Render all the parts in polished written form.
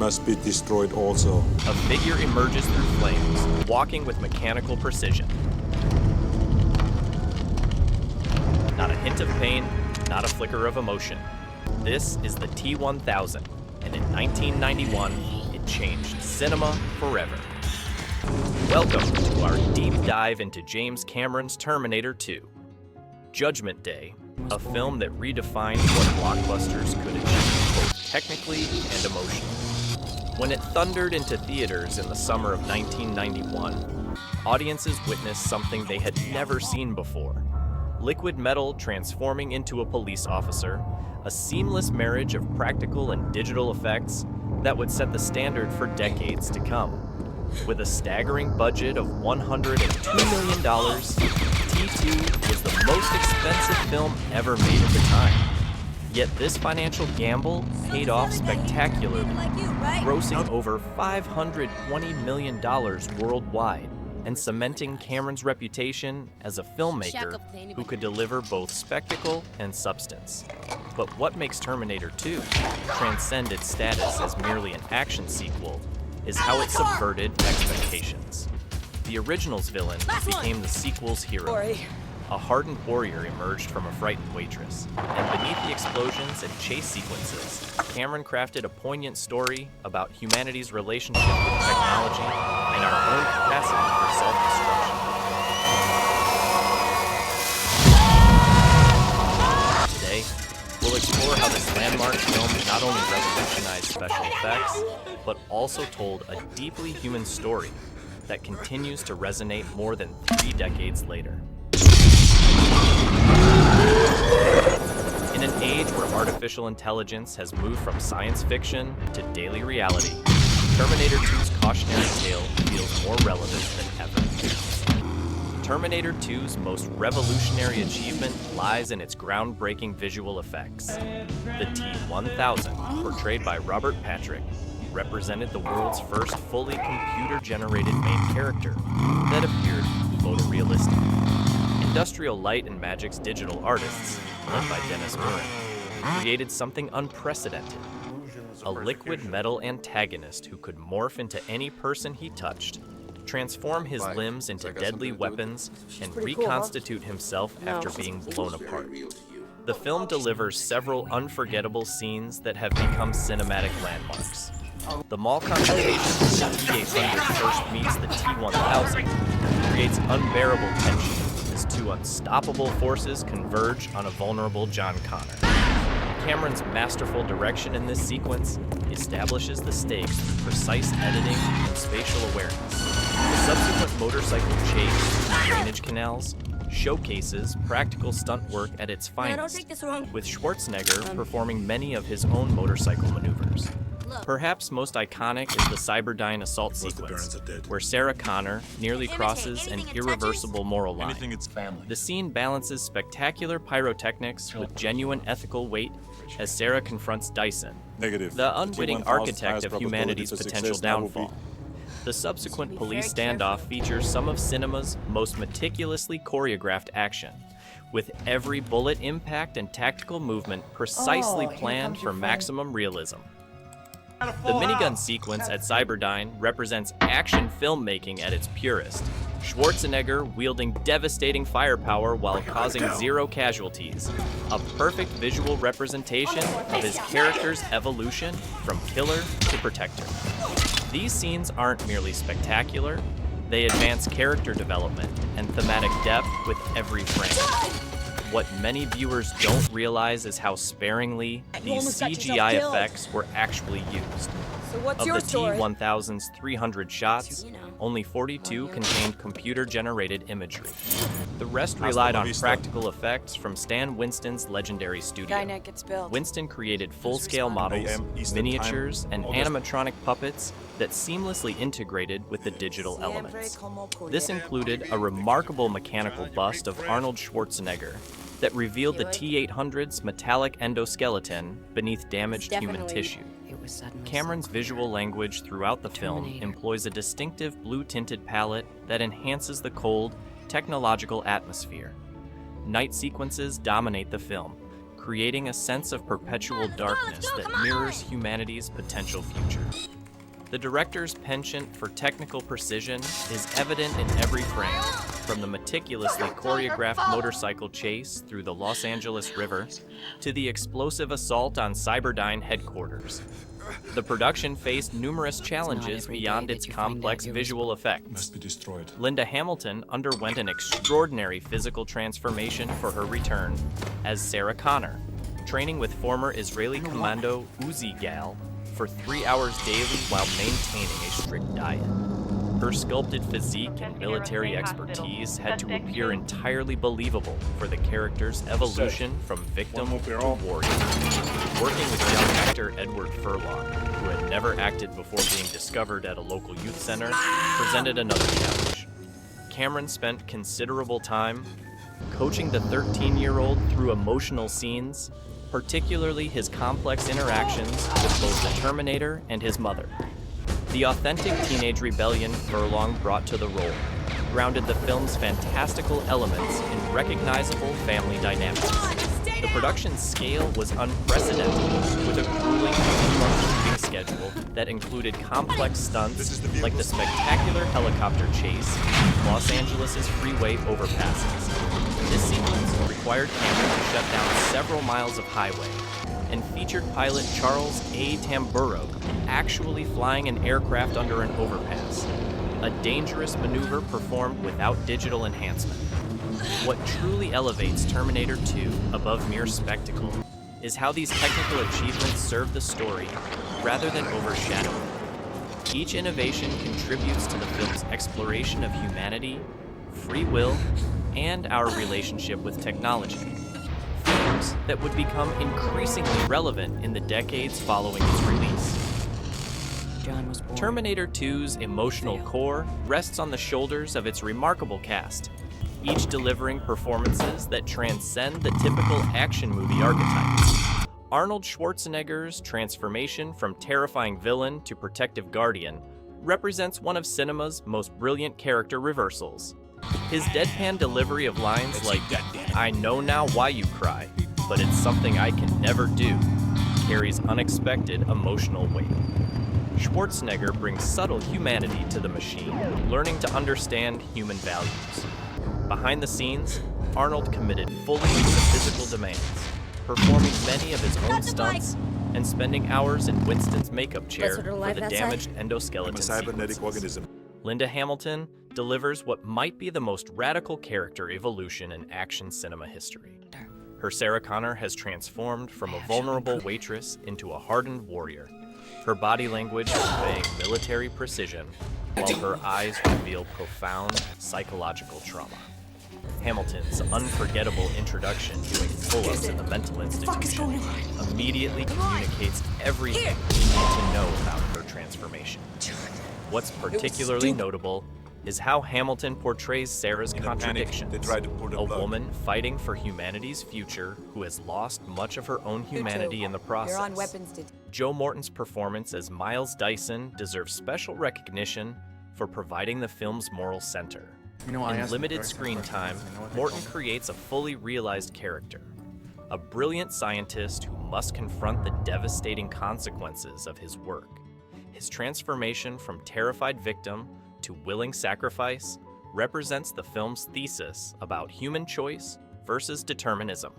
must be destroyed also. A figure emerges through flames, walking with mechanical precision. Not a hint of pain, not a flicker of emotion. This is the T-1000, and in 1991, it changed cinema forever. Welcome to our deep dive into James Cameron's Terminator 2. Judgment Day, a film that redefined what blockbusters could achieve both technically and emotionally. When it thundered into theaters in the summer of 1991, audiences witnessed something they had never seen before. Liquid metal transforming into a police officer, a seamless marriage of practical and digital effects that would set the standard for decades to come. With a staggering budget of $102 million, T2 was the most expensive film ever made at the time. Yet this financial gamble paid off spectacularly, grossing over $520 million worldwide, and cementing Cameron's reputation as a filmmaker who could deliver both spectacle and substance. But what makes Terminator 2 transcend its status as merely an action sequel is how it subverted expectations. The original's villain became the sequel's hero. A hardened warrior emerged from a frightened waitress, and beneath the explosions and chase sequences, Cameron crafted a poignant story about humanity's relationship with technology and our own capacity for self-destruction. Today, we'll explore how this landmark film not only revolutionized special effects, but also told a deeply human story that continues to resonate more than 3 decades later. In an age where artificial intelligence has moved from science fiction to daily reality, Terminator 2's cautionary tale feels more relevant than ever. Terminator 2's most revolutionary achievement lies in its groundbreaking visual effects. The T-1000, portrayed by Robert Patrick, represented the world's first fully computer-generated main character that appeared photorealistic. Industrial Light and Magic's digital artists, led by Dennis Muren, created something unprecedented. A liquid metal antagonist who could morph into any person he touched, transform his limbs into deadly weapons, and reconstitute himself after being blown apart. The film delivers several unforgettable scenes that have become cinematic landmarks. The mall confrontation when the T-800 first meets the T-1000 creates unbearable tension as two unstoppable forces converge on a vulnerable John Connor. Cameron's masterful direction in this sequence establishes the stakes with precise editing and spatial awareness. The subsequent motorcycle chase through drainage canals showcases practical stunt work at its finest, with Schwarzenegger performing many of his own motorcycle maneuvers. Perhaps most iconic is the Cyberdyne assault sequence, where Sarah Connor nearly crosses an irreversible moral line. The scene balances spectacular pyrotechnics with genuine ethical weight as Sarah confronts Dyson, the unwitting architect of humanity's potential downfall. The subsequent police standoff features some of cinema's most meticulously choreographed action, with every bullet impact and tactical movement precisely planned for maximum realism. The minigun sequence at Cyberdyne represents action filmmaking at its purest. Schwarzenegger wielding devastating firepower while causing 0 casualties. A perfect visual representation of his character's evolution from killer to protector. These scenes aren't merely spectacular, they advance character development and thematic depth with every frame. What many viewers don't realize is how sparingly these CGI effects were actually used. Of the T-1000's 300 shots, only 42 contained computer-generated imagery. The rest relied on practical effects from Stan Winston's legendary studio. Winston created full-scale models, miniatures, and animatronic puppets that seamlessly integrated with the digital elements. This included a remarkable mechanical bust of Arnold Schwarzenegger that revealed the T-800's metallic endoskeleton beneath damaged human tissue. Cameron's visual language throughout the film employs a distinctive blue-tinted palette that enhances the cold, technological atmosphere. Night sequences dominate the film, creating a sense of perpetual darkness that mirrors humanity's potential future. The director's penchant for technical precision is evident in every frame, from the meticulously choreographed motorcycle chase through the Los Angeles River to the explosive assault on Cyberdyne headquarters. The production faced numerous challenges beyond its complex visual effects. Linda Hamilton underwent an extraordinary physical transformation for her return as Sarah Connor, training with former Israeli commando Uzi Gal for 3 hours daily while maintaining a strict diet. Her sculpted physique and military expertise had to appear entirely believable for the character's evolution from victim to warrior. Working with young actor Edward Furlong, who had never acted before being discovered at a local youth center, presented another challenge. Cameron spent considerable time coaching the 13-year-old through emotional scenes, particularly his complex interactions with both the Terminator and his mother. The authentic teenage rebellion Furlong brought to the role grounded the film's fantastical elements in recognizable family dynamics. The production scale was unprecedented, with a grueling 2-month shooting schedule that included complex stunts like the spectacular helicopter chase in Los Angeles' freeway overpasses. This sequence required Cameron to shut down several miles of highway and featured pilot Charles A. Tamburro actually flying an aircraft under an overpass, a dangerous maneuver performed without digital enhancement. What truly elevates Terminator 2 above mere spectacle is how these technical achievements serve the story rather than overshadow it. Each innovation contributes to the film's exploration of humanity, free will, and our relationship with technology. Themes that would become increasingly relevant in the decades following its release. Terminator 2's emotional core rests on the shoulders of its remarkable cast, each delivering performances that transcend the typical action movie archetypes. Arnold Schwarzenegger's transformation from terrifying villain to protective guardian represents one of cinema's most brilliant character reversals. His deadpan delivery of lines like, "I know now why you cry, but it's something I can never do," carries unexpected emotional weight. Schwarzenegger brings subtle humanity to the machine, learning to understand human values. Behind the scenes, Arnold committed fully to the physical demands, performing many of his own stunts and spending hours in Winston's makeup chair for the damaged endoskeleton sequences. Linda Hamilton delivers what might be the most radical character evolution in action cinema history. Her Sarah Connor has transformed from a vulnerable waitress into a hardened warrior, her body language conveying military precision, while her eyes reveal profound psychological trauma. Hamilton's unforgettable introduction doing pull-ups in the mental institution immediately communicates everything you need to know about her transformation. What's particularly notable is how Hamilton portrays Sarah's contradictions, a woman fighting for humanity's future who has lost much of her own humanity in the process. Joe Morton's performance as Miles Dyson deserves special recognition for providing the film's moral center. In limited screen time, Morton creates a fully realized character, a brilliant scientist who must confront the devastating consequences of his work. His transformation from terrified victim to willing sacrifice represents the film's thesis about human choice versus determinism.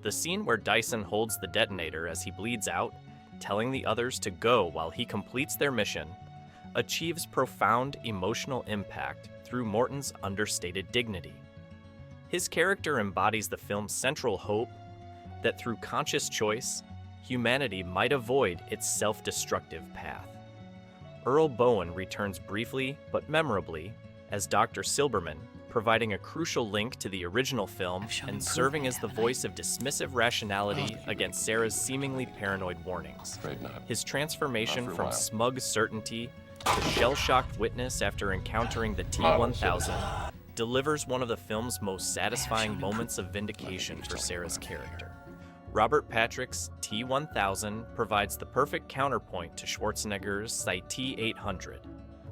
The scene where Dyson holds the detonator as he bleeds out, telling the others to go while he completes their mission, achieves profound emotional impact through Morton's understated dignity. His character embodies the film's central hope that through conscious choice, humanity might avoid its self-destructive path. Earl Bowen returns briefly but memorably as Dr. Silberman, providing a crucial link to the original film and serving as the voice of dismissive rationality against Sarah's seemingly paranoid warnings. His transformation from smug certainty to shell-shocked witness after encountering the T-1000 delivers one of the film's most satisfying moments of vindication for Sarah's character. Robert Patrick's T-1000 provides the perfect counterpoint to Schwarzenegger's T-800.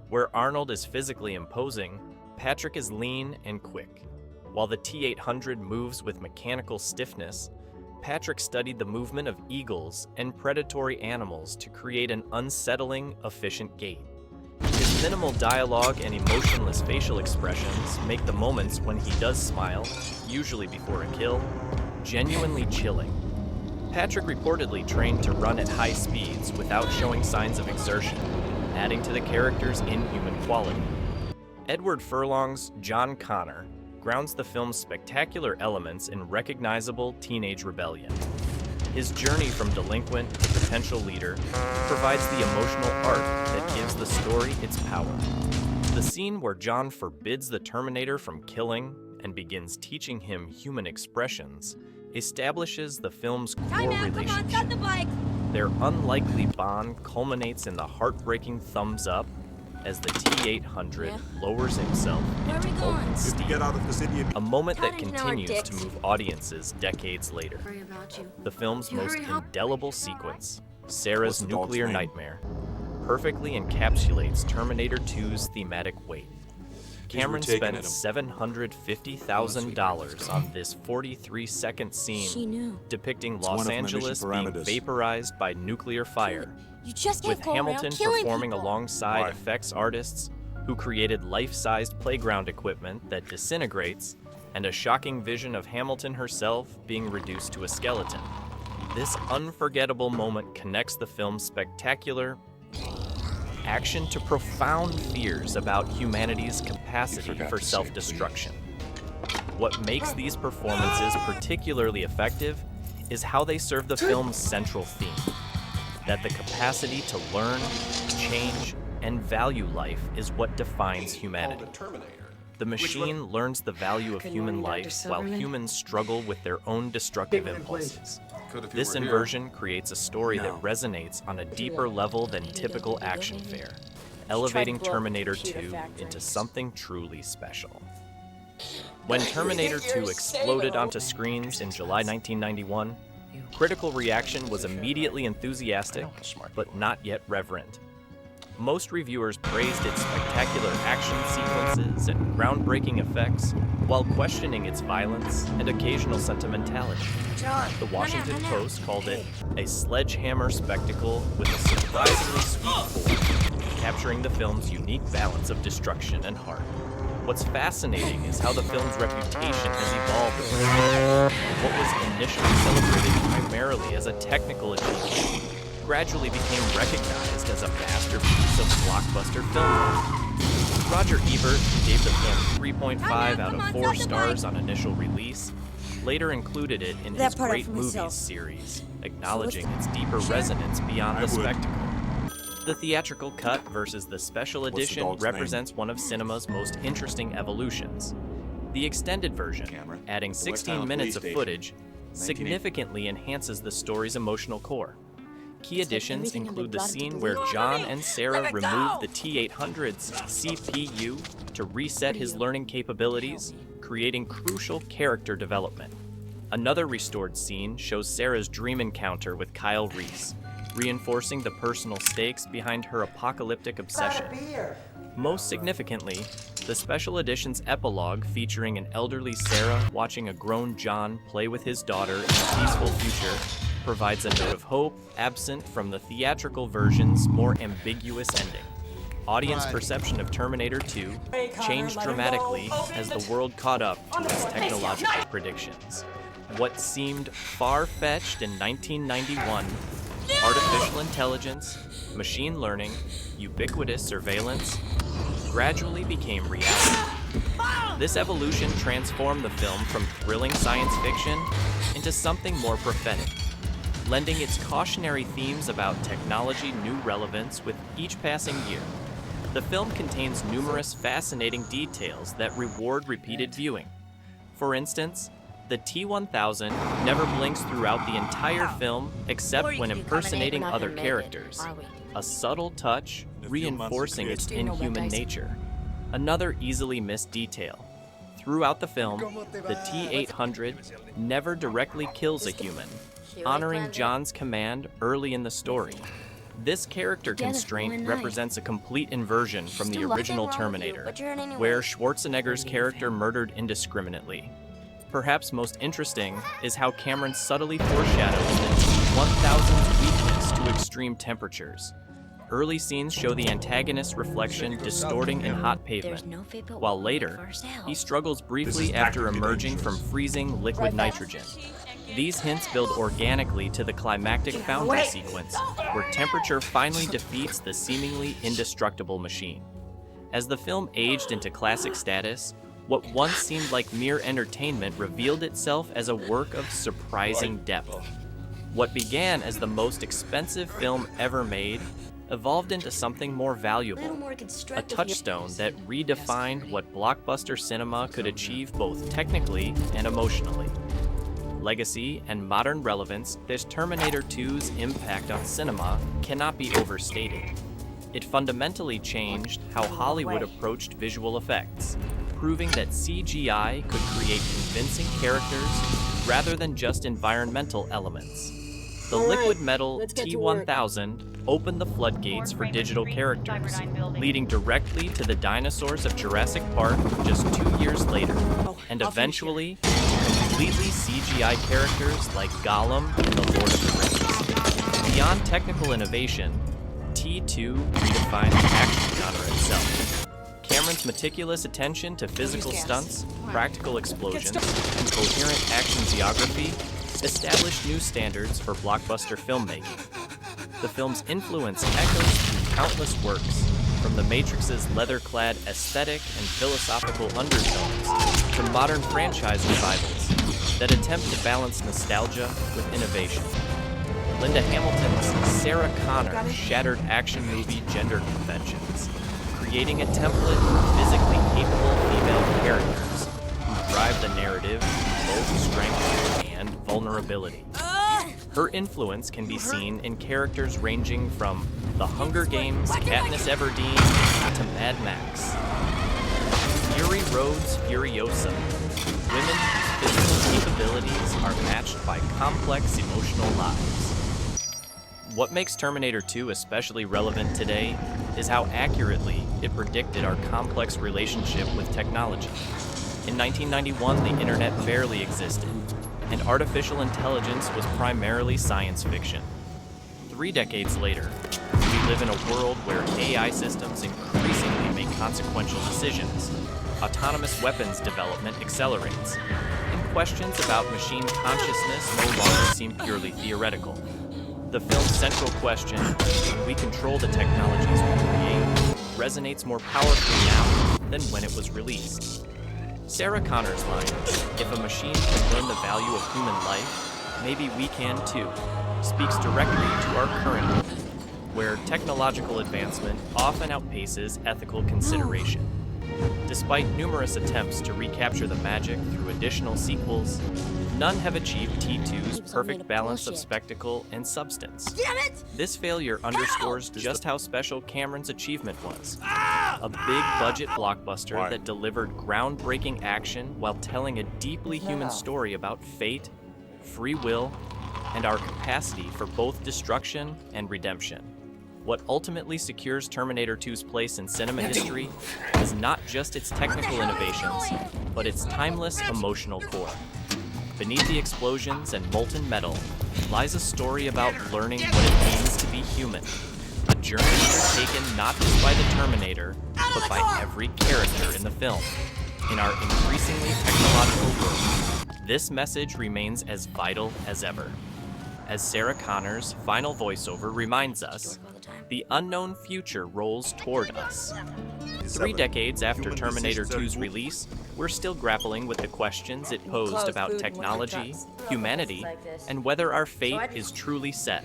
Where Arnold is physically imposing, Patrick is lean and quick. While the T-800 moves with mechanical stiffness, Patrick studied the movement of eagles and predatory animals to create an unsettling, efficient gait. His minimal dialogue and emotionless facial expressions make the moments when he does smile, usually before a kill, genuinely chilling. Patrick reportedly trained to run at high speeds without showing signs of exertion, adding to the character's inhuman quality. Edward Furlong's John Connor grounds the film's spectacular elements in recognizable teenage rebellion. His journey from delinquent to potential leader provides the emotional arc that gives the story its power. The scene where John forbids the Terminator from killing and begins teaching him human expressions establishes the film's core relationship. Their unlikely bond culminates in the heartbreaking thumbs up as the T-800 lowers himself into molten steel, a moment that continues to move audiences decades later. The film's most indelible sequence, Sarah's nuclear nightmare, perfectly encapsulates Terminator 2's thematic weight. Cameron spent $750,000 on this 43-second scene depicting Los Angeles being vaporized by nuclear fire, with Hamilton performing alongside effects artists who created life-sized playground equipment that disintegrates, and a shocking vision of Hamilton herself being reduced to a skeleton. This unforgettable moment connects the film's spectacular action to profound fears about humanity's capacity for self-destruction. What makes these performances particularly effective is how they serve the film's central theme, that the capacity to learn, change, and value life is what defines humanity. The machine learns the value of human life while humans struggle with their own destructive impulses. This inversion creates a story that resonates on a deeper level than typical action fare, elevating Terminator 2 into something truly special. When Terminator 2 exploded onto screens in July 1991, critical reaction was immediately enthusiastic, but not yet reverent. Most reviewers praised its spectacular action sequences and groundbreaking effects, while questioning its violence and occasional sentimentality. The Washington Post called it a sledgehammer spectacle with a surprisingly sweet form, capturing the film's unique balance of destruction and heart. What's fascinating is how the film's reputation has evolved over time. What was initially celebrated primarily as a technical achievement gradually became recognized as a masterpiece of blockbuster filmmaking. Roger Ebert gave the film 3.5 out of 4 stars on initial release, later included it in his Great Movies series, acknowledging its deeper resonance beyond the spectacle. The theatrical cut versus the special edition represents one of cinema's most interesting evolutions. The extended version, adding 16 minutes of footage, significantly enhances the story's emotional core. Key additions include the scene where John and Sarah remove the T-800's CPU to reset his learning capabilities, creating crucial character development. Another restored scene shows Sarah's dream encounter with Kyle Reese, reinforcing the personal stakes behind her apocalyptic obsession. Most significantly, the special edition's epilogue featuring an elderly Sarah watching a grown John play with his daughter in a peaceful future provides a note of hope absent from the theatrical version's more ambiguous ending. Audience perception of Terminator 2 changed dramatically as the world caught up to its technological predictions. What seemed far-fetched in 1991, artificial intelligence, machine learning, ubiquitous surveillance, gradually became reality. This evolution transformed the film from thrilling science fiction into something more prophetic, lending its cautionary themes about technology new relevance with each passing year. The film contains numerous fascinating details that reward repeated viewing. For instance, the T-1000 never blinks throughout the entire film except when impersonating other characters, a subtle touch reinforcing its inhuman nature. Another easily missed detail. Throughout the film, the T-800 never directly kills a human, honoring John's command early in the story. This character constraint represents a complete inversion from the original Terminator, where Schwarzenegger's character murdered indiscriminately. Perhaps most interesting is how Cameron subtly foreshadows the T-1000's weakness to extreme temperatures. Early scenes show the antagonist's reflection distorting in hot pavement, while later, he struggles briefly after emerging from freezing liquid nitrogen. These hints build organically to the climactic foundry sequence, where temperature finally defeats the seemingly indestructible machine. As the film aged into classic status, what once seemed like mere entertainment revealed itself as a work of surprising depth. What began as the most expensive film ever made evolved into something more valuable, a touchstone that redefined what blockbuster cinema could achieve both technically and emotionally. Legacy and modern relevance, this Terminator 2's impact on cinema cannot be overstated. It fundamentally changed how Hollywood approached visual effects, proving that CGI could create convincing characters rather than just environmental elements. The liquid metal T-1000 opened the floodgates for digital characters, leading directly to the dinosaurs of Jurassic Park just 2 years later, and eventually completely CGI characters like Gollum in The Lord of the Rings. Beyond technical innovation, T2 redefined the action genre itself. Cameron's meticulous attention to physical stunts, practical explosions, and coherent action geography established new standards for blockbuster filmmaking. The film's influence echoes through countless works, from The Matrix's leather-clad aesthetic and philosophical undertones to modern franchise revivals that attempt to balance nostalgia with innovation. Linda Hamilton's Sarah Connor shattered action movie gender conventions, creating a template of physically capable female characters who drive the narrative with both strength and vulnerability. Her influence can be seen in characters ranging from The Hunger Games' Katniss Everdeen to Mad Max. Fury Road's Furiosa, women whose physical capabilities are matched by complex emotional lives. What makes Terminator 2 especially relevant today is how accurately it predicted our complex relationship with technology. In 1991, the internet barely existed, and artificial intelligence was primarily science fiction. 3 decades later, we live in a world where AI systems increasingly make consequential decisions, autonomous weapons development accelerates, and questions about machine consciousness no longer seem purely theoretical. The film's central question, can we control the technologies we create, resonates more powerfully now than when it was released. Sarah Connor's line, "If a machine can learn the value of human life, maybe we can too," speaks directly to our current moment, where technological advancement often outpaces ethical consideration. Despite numerous attempts to recapture the magic through additional sequels, none have achieved T2's perfect balance of spectacle and substance. This failure underscores just how special Cameron's achievement was. A big-budget blockbuster that delivered groundbreaking action while telling a deeply human story about fate, free will, and our capacity for both destruction and redemption. What ultimately secures Terminator 2's place in cinema history is not just its technical innovations, but its timeless emotional core. Beneath the explosions and molten metal lies a story about learning what it means to be human. A journey undertaken not just by the Terminator, but by every character in the film. In our increasingly technological world, this message remains as vital as ever. As Sarah Connor's final voiceover reminds us, the unknown future rolls toward us. 3 decades after Terminator 2's release, we're still grappling with the questions it posed about technology, humanity, and whether our fate is truly set.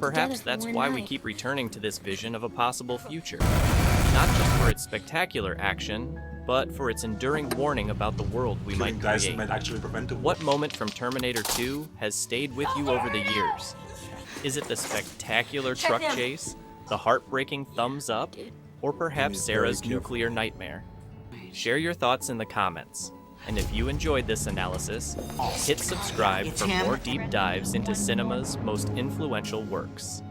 Perhaps that's why we keep returning to this vision of a possible future, not just for its spectacular action, but for its enduring warning about the world we might create. What moment from Terminator 2 has stayed with you over the years? Is it the spectacular truck chase, the heartbreaking thumbs up, or perhaps Sarah's nuclear nightmare? Share your thoughts in the comments. And if you enjoyed this analysis, hit subscribe for more deep dives into cinema's most influential works.